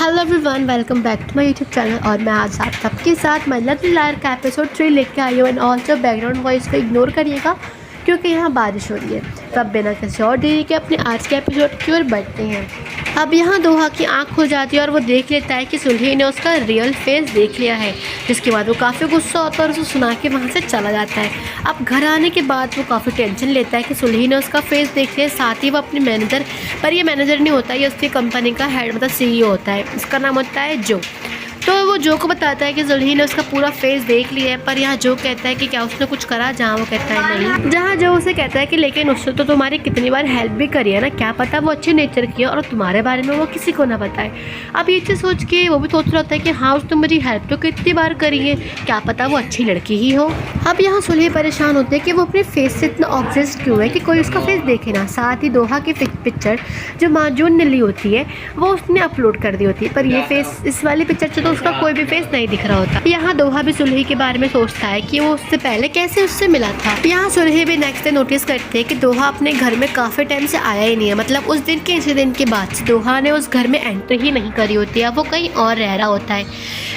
Hello everyone, welcome back to my YouTube channel. और मैं आज आप सबके साथ माय लिटिल लायर का एपिसोड 3 लेके आई हूँ। एंड ऑल्सो बैकग्राउंड वॉइस को इग्नोर करिएगा क्योंकि यहाँ बारिश हो रही है। तब बिना किसी और देरी के अपने आज के एपिसोड की ओर बढ़ते हैं। अब यहाँ दोहा की आंख हो जाती है और वो देख लेता है कि सुलही ने उसका रियल फेस देख लिया है, जिसके बाद वो काफ़ी गुस्सा होता है और उसे सुना के वहाँ से चला जाता है। अब घर आने के बाद वो काफ़ी टेंशन लेता है कि सुलही ने उसका फेस देख लिया। साथ ही वो अपने मैनेजर, पर ये मैनेजर नहीं होता, ये उसकी कंपनी का हेड मतलब CEO होता है। इसका नाम होता है जो। तो वो जो को बताता है कि सुलही ने उसका पूरा फेस देख लिया है। पर यहाँ जो कहता है कि क्या उसने कुछ करा, जहाँ वो कहता है नहीं। जहाँ जो उसे कहता है कि लेकिन उसने तो तुम्हारी कितनी बार हेल्प भी करी है ना, क्या पता वो अच्छे नेचर की है और तुम्हारे बारे में वो किसी को ना बताए। अब ये चीज़ सोच के वो भी सोच रहा होता है कि हाँ उसने मेरी हेल्प तो कितनी बार करी है, क्या पता वो अच्छी लड़की ही हो। अब यहाँ सुलही परेशान होते हैं कि वो अपने फेस से इतना ऑब्सेस्ड क्यों है कि कोई उसका फेस देखे ना। साथ ही दोहा की पिक्चर जो माजून नीली होती है वो उसने अपलोड कर दी होती है, पर ये फेस, इस वाली पिक्चर से तो उसका कोई भी फेस नहीं दिख रहा होता। यहाँ दोहा भी सुलही के बारे में सोचता है कि वो उससे पहले कैसे उससे मिला था। यहाँ सुलही भी नेक्स्ट डे नोटिस करते हैं कि दोहा अपने घर में काफी टाइम से आया ही नहीं है। मतलब उस दिन के इंसिडेंट के बाद से दोहा ने उस घर में एंट्री ही नहीं करी होती है, वो कहीं और रह रहा होता है।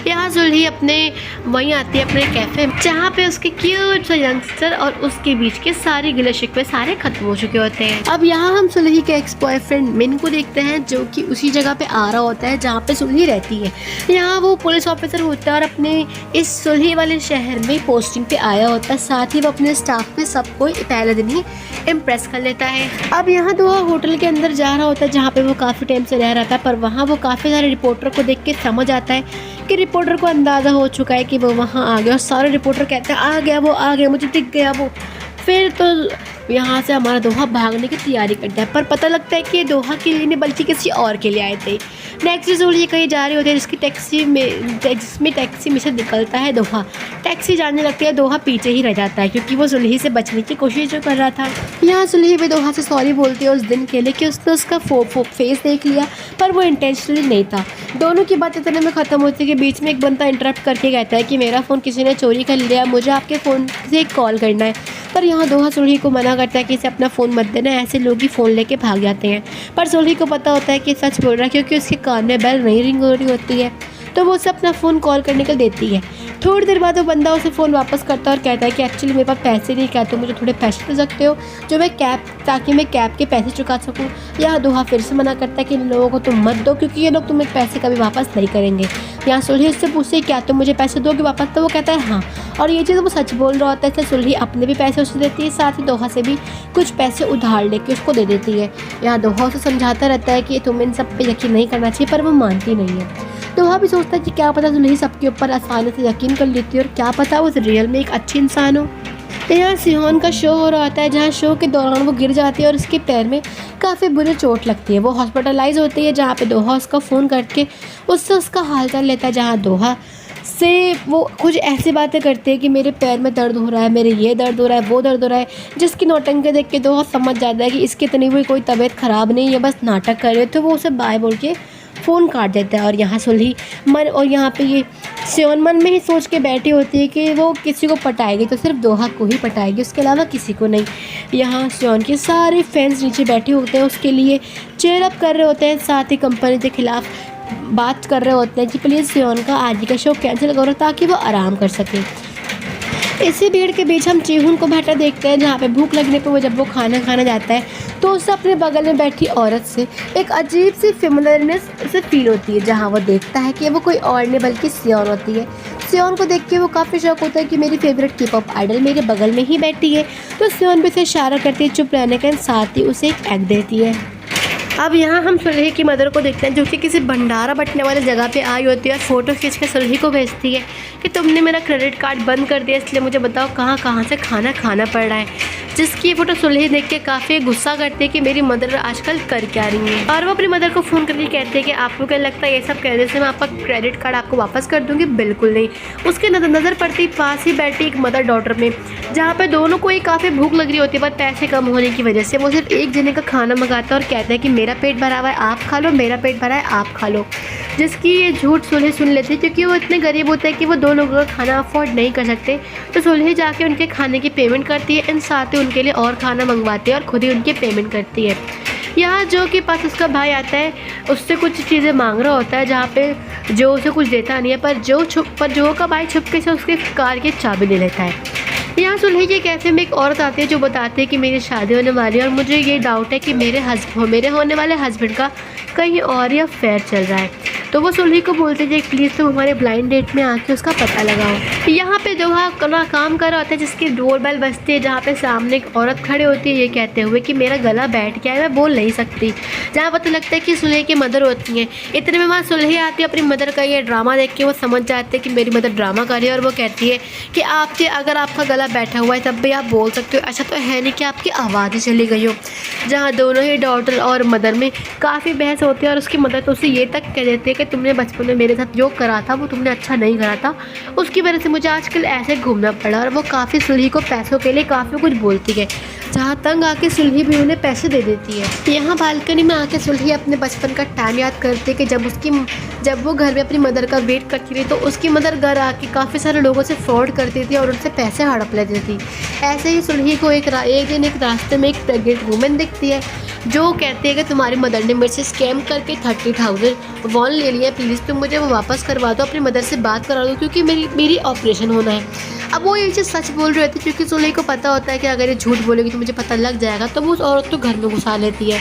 यहाँ सुलही अपने वहीं आती है अपने कैफे, जहाँ पे उसके क्यूट सा यंगस्टर और उसके बीच के सारे गिले शिकवे सारे खत्म हो चुके होते हैं। अब यहाँ हम सुलही के एक्स बॉयफ्रेंड मिन को देखते हैं, जो कि उसी जगह पे आ रहा होता है जहाँ पे सुलही रहती है। यहाँ वो पुलिस ऑफिसर होता है और अपने इस सुलही वाले शहर में पोस्टिंग पे आया होता है। साथ ही वो अपने स्टाफ में सबको पहले दिन ही इम्प्रेस कर लेता है। अब यहाँ दोहा होटल के अंदर जा रहा होता है जहाँ पे वो काफ़ी टाइम से रह रहा था, पर वहाँ वो काफ़ी सारे रिपोर्टर को देख के समझ आता है कि रिपोर्टर को अंदाज़ा हो चुका है कि वो वहाँ आ गया। और सारे रिपोर्टर कहते हैं आ गया, वो आ गया, मुझे दिख गया वो। फिर तो यहाँ से हमारा दोहा भागने की तैयारी करता है, पर पता लगता है कि ये दोहा के लिए नहीं बल्कि किसी और के लिए आए थे। नेक्स्ट सुलही कहीं जा रही होती है जिसमें टैक्सी में से निकलता है दोहा। टैक्सी जाने लगती है, दोहा पीछे ही रह जाता है क्योंकि वो सुलही से बचने की कोशिश जो कर रहा था। यहाँ सुलही भी दोहा से सॉरी बोलती है उस दिन के लिए कि उसने उसका फेस देख लिया, पर वो इंटेंशनली नहीं था। दोनों की बात इतने में ख़त्म होती है कि बीच में एक बंदा इंटरप्ट करके कहता है कि मेरा फ़ोन किसी ने चोरी कर लिया, मुझे आपके फ़ोन से कॉल करना है। पर यहाँ दोहा सुलही को मना करता है कि इसे अपना फ़ोन मत देना, ऐसे लोग ही फ़ोन लेके भाग जाते हैं। पर सुलही को पता होता है कि सच बोल रहा है क्योंकि उसके कान में बेल नहीं रिंग हो रही होती है, तो वो उसे अपना फ़ोन कॉल करने को देती है। थोड़ी देर बाद वो बंदा उसे फ़ोन वापस करता है और कहता है कि एक्चुअली मेरे पास पैसे नहीं, क्या तो मुझे थोड़े पैसे दे सकते हो जो मैं ताकि मैं कैब के पैसे चुका सकूँ। यहाँ दोहा फिर से मना करता है कि इन लोगों को तुम मत दो क्योंकि ये लोग तुम्हें पैसे कभी वापस नहीं करेंगे। यहाँ सुलही उससे पूछती है क्या तुम मुझे पैसे दोगे वापस, तो वो कहता है हाँ। और ये चीज़ वो सच बोल रहा होता है, इसलिए सुलही अपने भी पैसे उसे देती है, साथ ही दोहा से भी कुछ पैसे उधार लेके उसको दे देती है। यहाँ दोहा उसे समझाता रहता है कि तुम इन सब पे यकीन नहीं करना चाहिए, पर वो मानती नहीं है। दोहा भी सोचता है कि क्या पता सुलही सबके ऊपर आसानी से यकीन कर लेती है और क्या पता वो रियल में एक अच्छी इंसान हो। तो यहाँ सिहोन का शो हो रहा होता है, जहाँ शो के दौरान वो गिर जाती है और उसके पैर में काफ़ी बुरी चोट लगती है। वो हॉस्पिटलाइज होती है, जहाँ पे दोहा उसका फ़ोन करके उससे उसका हालचाल लेता है। जहाँ दोहा से वो कुछ ऐसी बातें करते हैं कि मेरे पैर में दर्द हो रहा है, मेरे ये दर्द हो रहा है, वो दर्द हो रहा है, जिसकी नौटंकी देख के दोहा समझ जाता है कि इसकी इतनी भी कोई तबीयत ख़राब नहीं है, बस नाटक कर रहे। तो वो उसे बाय बोल के फ़ोन काट देता है। और यहाँ सुलही यहाँ पे ये सियोन मन में ही सोच के बैठी होती है कि वो किसी को पटाएगी तो सिर्फ दोहा को ही पटाएगी, उसके अलावा किसी को नहीं। यहाँ सियोन के सारे फैंस नीचे बैठे होते हैं, उसके लिए चेयर अप कर रहे होते हैं, साथ ही कंपनी के खिलाफ बात कर रहे होते हैं कि प्लीज़ सियोन का आज का शो कैंसिल करो ताकि वो आराम कर सके। इसी भीड़ के बीच हम चीहून को बैठा देखते हैं, जहाँ पे भूख लगने पर जब वो खाना खाने जाता है तो उसे अपने बगल में बैठी औरत से एक अजीब सी फेमिलियरनेस उसे फील होती है, जहाँ वो देखता है कि वो कोई और नहीं बल्कि सियोन होती है। सियोन को देख के वो काफ़ी शौक होता है कि मेरी फेवरेट K-pop आइडल मेरे बगल में ही बैठी है। तो सियोन भी उसे इशारा करती है चुप रहने का, साथ ही उसे एक एग देती है। अब यहाँ हम सुलही की मदर को देखते हैं, जो कि किसी भंडारा बटने वाले जगह पे आई होती है और फ़ोटो खींच के सुलही को भेजती है कि तुमने मेरा क्रेडिट कार्ड बंद कर दिया, इसलिए मुझे बताओ कहाँ कहाँ से खाना खाना पड़ रहा है। जिसकी ये फ़ोटो सुलही देख के काफ़ी गुस्सा करती है कि मेरी मदर आजकल कर क्या रही है। और वो अपनी मदर को फ़ोन करके कहती है कि आपको क्या लगता है ये सब कहने से मैं आपका क्रेडिट कार्ड आपको वापस कर दूँगी? बिल्कुल नहीं। उसके नज़र पड़ती पास ही बैठी एक मदर डॉटर में, जहाँ पर दोनों को ही काफ़ी भूख लग रही होती है, पर पैसे कम होने की वजह से वो सिर्फ एक जने का खाना मंगाता है और कहता है कि मेरा पेट भरा हुआ है आप खा लो, मेरा पेट भरा है आप खा लो। जिसकी ये झूठ सुलही सुन लेते हैं क्योंकि वो इतने गरीब होते हैं कि वो दो लोगों का खाना अफोर्ड नहीं कर सकते। तो सुलही जाके उनके खाने की पेमेंट करती है एंड साथ ही उनके लिए और खाना मंगवाती है और खुद ही उनकी पेमेंट करती है। यहाँ जो के पास उसका भाई आता है, उससे कुछ चीज़ें मांग रहा होता है, जहाँ पे जो उसे कुछ देता नहीं है, पर जो का भाई छुपके से उसके कार की चाबी ले लेता है। यहाँ सुलह के कैफ़े में एक औरत आती है जो बताती है कि मेरी शादी होने वाली है और मुझे ये डाउट है कि मेरे होने वाले हस्बैंड का कहीं और ही अफेयर चल रहा है। तो वो सुलह को बोलते हैं कि प्लीज़ तुम हमारे ब्लाइंड डेट में आके उसका पता लगाओ। यहाँ पे दोहा काम कर रहा होता है, जिसकी डोर बेल बजती है, जहाँ पे सामने एक औरत खड़ी होती है ये कहते हुए कि मेरा गला बैठ गया है, मैं बोल नहीं सकती। जहाँ पता लगता है कि सुलह की मदर होती है। इतने में वहाँ सुलह आती है, अपनी मदर का ये ड्रामा देख के वो समझ जाते हैं कि मेरी मदर ड्रामा कर रही है, और वो कहती है कि आपके अगर आपका गला बैठा हुआ है तब भी आप बोल सकते हो, ऐसा तो है नहीं कि आपकी आवाज़ ही चली गई हो। जहाँ दोनों ही डॉटर और मदर में काफ़ी बहस होती है, और उसकी मदर तो उसे ये तक कह देती है कि तुमने बचपन में मेरे साथ जो करा था वो तुमने अच्छा नहीं करा था, उसकी वजह से मुझे आजकल ऐसे घूमना पड़ा। और वो काफ़ी सुलह को पैसों के लिए काफ़ी कुछ बोलती है, जहाँ तंग आके सुलह भी उन्हें पैसे दे देती है। यहाँ बालकनी में आके सुलह अपने बचपन का टाइम याद करती है कि जब वो घर में अपनी मदर का वेट करती रही, तो उसकी मदर घर आके काफ़ी सारे लोगों से फ्रॉड करती थी और उनसे पैसे हड़प लेती थी। ऐसे ही सुलह को एक दिन एक रास्ते में एक प्रेग्नेंट वूमेन दिखती है जो कहती है कि तुम्हारी मदर ने मेरे से स्कैम करके 30,000 वॉन ले लिया, प्लीज़ तुम मुझे वो वापस करवा दो, अपनी मदर से बात करा दो क्योंकि मेरी ऑपरेशन होना है। अब वो ये चीज़ सच बोल रही होती है, क्योंकि सुलह को पता होता है कि अगर ये झूठ बोलेगी तो मुझे पता लग जाएगा, तो वो उस औरत को घर में घुसा लेती है।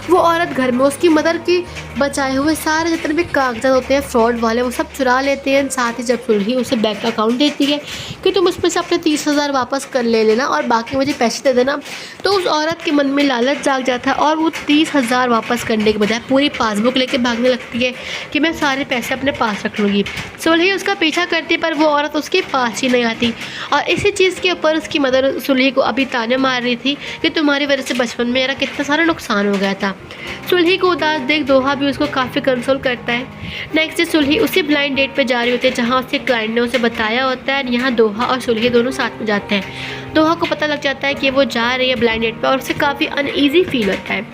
वो औरत घर में उसकी मदर की बचाए हुए सारे जितने भी कागजात होते हैं फ्रॉड वाले वो सब चुरा लेते हैं। साथ ही जब सुलह उसे बैंक अकाउंट देती है कि तुम उसमें से अपने 30,000 वापस कर ले लेना और बाकी मुझे पैसे दे देना, तो उस औरत के मन में लालच जाग जाता है और वो 30,000 वापस करने के बजाय पूरी पासबुक लेके भागने लगती है कि मैं सारे पैसे अपने पास रख लूँगी। सुलह उसका पीछा करती पर वो औरत उसके पास ही नहीं आती, और इसी चीज़ के ऊपर उसकी मदर सुलह को अभी ताने मार रही थी कि तुम्हारी वजह से बचपन में मेरा कितना सारा नुकसान हो गया था। सुलह को उदास देख दोहा भी उसको काफ़ी कंसोल करता है। नेक्स्ट डे सुलह उसी ब्लाइंड डेट पे जा रही होती है जहाँ उसके क्लाइंट ने उसे बताया होता है। यहाँ दोहा और सुलह दोनों साथ में जाते हैं। दोहा को पता लग जाता है कि वो जा रही है ब्लाइंड डेट पे और उसे काफ़ी अनईजी फील होता है।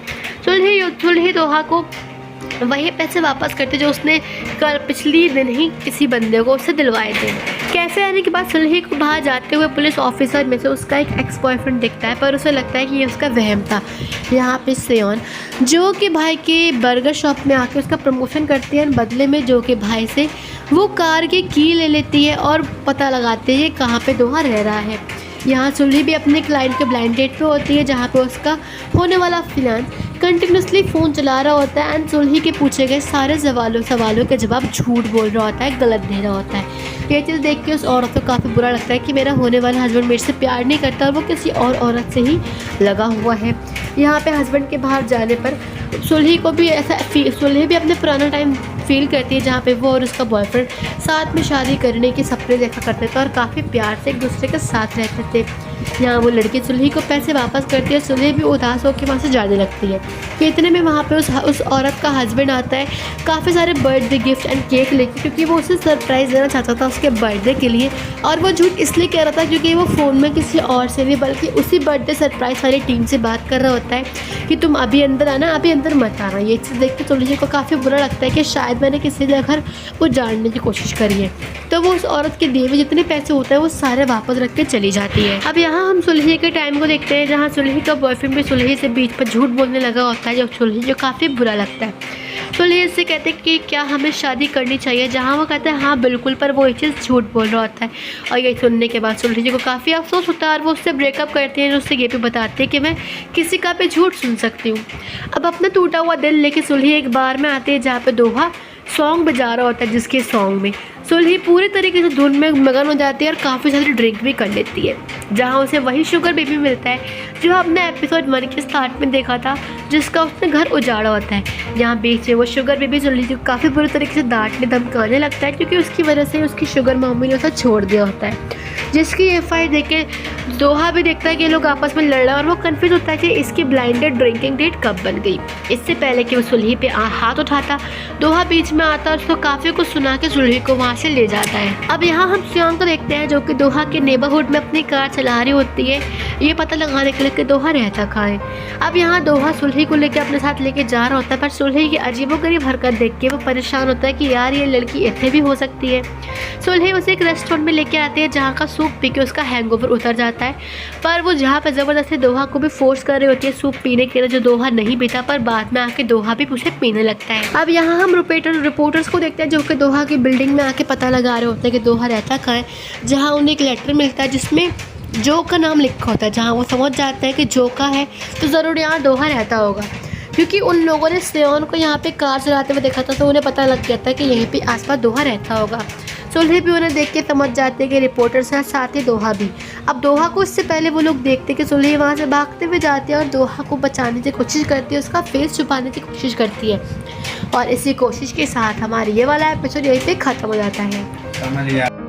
सुलह दोहा को वही पैसे वापस करते जो उसने कल पिछली दिन ही किसी बंदे को उससे दिलवाए थे। कैफे आने के बाद सुलह को बाहर जाते हुए पुलिस ऑफिसर में से उसका एक एक्स बॉयफ्रेंड दिखता है, पर उसे लगता है कि ये उसका वहम था। यहाँ पे सेयोन जो के भाई के बर्गर शॉप में आके उसका प्रमोशन करती है, बदले में जो के भाई से वो कार की की ले लेती है और पता लगाते हैं कहाँ पे दोहा रह रहा है। यहाँ सुलह भी अपने क्लाइंट के ब्लाइंड डेट पे होती है जहाँ पे उसका होने वाला फिनांस कंटिन्यूसली फ़ोन चला रहा होता है एंड सुलह के पूछे गए सारे सवालों के जवाब झूठ बोल रहा होता है, गलत दे रहा होता है। ये चीज़ देख के उस औरत को काफ़ी बुरा लगता है कि मेरा होने वाला हस्बैंड मेरे से प्यार नहीं करता और वो किसी और औरत से ही लगा हुआ है। यहाँ पे हस्बैंड के बाहर जाने पर सुलह को भी सुलह भी अपने पुराना टाइम फील करती है जहाँ पे वो और उसका बॉयफ्रेंड साथ में शादी करने के सपने देखा करते थे और काफ़ी प्यार से एक दूसरे के साथ रहते थे। यहाँ वो लड़की सुलह को पैसे वापस करती है। सुलह भी उदास होकर वहाँ से जाने लगती है कि इतने में वहाँ पे उस औरत का हस्बैंड आता है काफ़ी सारे बर्थडे गिफ्ट एंड केक लेके, क्योंकि वो उसे सरप्राइज़ देना चाहता था उसके बर्थडे के लिए। और वो झूठ इसलिए कह रहा था क्योंकि वो फ़ोन में किसी और से नहीं बल्कि उसी बर्थडे सरप्राइज़ वाली टीम से बात कर रहा होता है कि तुम अभी अंदर आना, अभी अंदर मत आना। ये चीज़ देख के सुलह को काफ़ी बुरा लगता है कि शायद मैंने किसी जगह वो जानने की कोशिश करी है। तो वो उस औरत के दिए हुए जितने पैसे होते हैं वो सारे वापस रख के चली जाती है। अब यहाँ हम सुलह के टाइम को देखते हैं जहाँ सुलह का बॉयफ्रेंड भी सुलह से बीच पर झूठ बोलने लगा होता है, जो काफ़ी बुरा लगता है। सुलह से कहते हैं कि क्या हमें शादी करनी चाहिए, जहाँ वो कहता है हाँ बिल्कुल, पर वो ये चीज़ झूठ बोल रहा होता है। और ये सुनने के बाद सुलह को काफ़ी अफसोस होता है और वो उससे ब्रेकअप करती है। उससे ये भी बताते हैं कि मैं किसी का भी झूठ सुन सकती हूँ। अब अपना टूटा हुआ दिल लेके सुलह एक बार में आती है जहाँ पे दोहा सॉन्ग बजा रहा होता है, जिसके सॉन्ग में सुलह पूरी तरीके से धुन में मगन हो जाती है और काफ़ी सारी ड्रिंक भी कर लेती है। जहाँ उसे वही शुगर बेबी मिलता है जो हमने एपिसोड 1 के स्टार्ट में देखा था, जिसका उसने घर उजाड़ा होता है। यहाँ बीच में वो शुगर बेबी सुलह को काफ़ी बुरी तरीके से डांटने धमकाने लगता है क्योंकि उसकी वजह से उसकी शुगर मम्मी ने उसे छोड़ दिया होता है। जिसकी एफआई देख के दोहा भी देखता है कि लोग आपस में लड़ रहे हैं और वो कंफ्यूज होता है कि इसकी ब्लाइंडेड ड्रिंकिंग डेट कब बन गई। इससे पहले कि वो सुलह पे हाथ उठाता, दोहा बीच में आता और उसको काफ़ी कुछ सुना के सुलह को वहाँ से ले जाता है। अब यहाँ हम सियोंग को देखते हैं जो कि दोहा के नेबरहुड में अपनी कार चला रही होती है, ये पता लगाने के लिए कि दोहा रहता कहाँ है। अब यहाँ दोहा सुलही को लेकर अपने साथ लेके जा रहा होता है, पर सुलही की अजीबोगरीब हरकत देख के वो परेशान होता है कि यार ये लड़की इतने भी हो सकती है। सुलही उसे एक रेस्टोरेंट में लेके आती है जहाँ का सूप पी के उसका हैंगओवर उतर जाता है, पर वो जहाँ पर ज़बरदस्ती दोहा को भी फोर्स कर रही होती है सूप पीने के लिए, जो दोहा नहीं पीता, पर बाद में आके दोहा भी उसे पीने लगता है। अब यहाँ हम रिपोर्टर्स को देखते हैं जो कि दोहा की बिल्डिंग में आके पता लगा रहे होते हैं कि दोहा रहता कहाँ है, जहाँ उन्हें एक लेटर मिलता है जिसमें जो का नाम लिखा होता है। जहाँ वो समझ जाते हैं कि जो का है तो ज़रूर यहाँ दोहा रहता होगा, क्योंकि उन लोगों ने सियोन को यहाँ पे कार चलाते हुए देखा था, तो उन्हें पता लग गया था कि यहीं पे आसपास दोहा रहता होगा। सुलही भी उन्हें देख के समझ जाते हैं कि रिपोर्टर्स हैं, साथ ही दोहा भी। अब दोहा को इससे पहले वो लोग देखते कि सुलही वहाँ से भागते हुए जाती है और दोहा को बचाने की कोशिश करती है, उसका फेस छुपाने की कोशिश करती है, और इसी कोशिश के साथ हमारा ये वाला एपिसोड यहीं पे ख़त्म हो जाता है।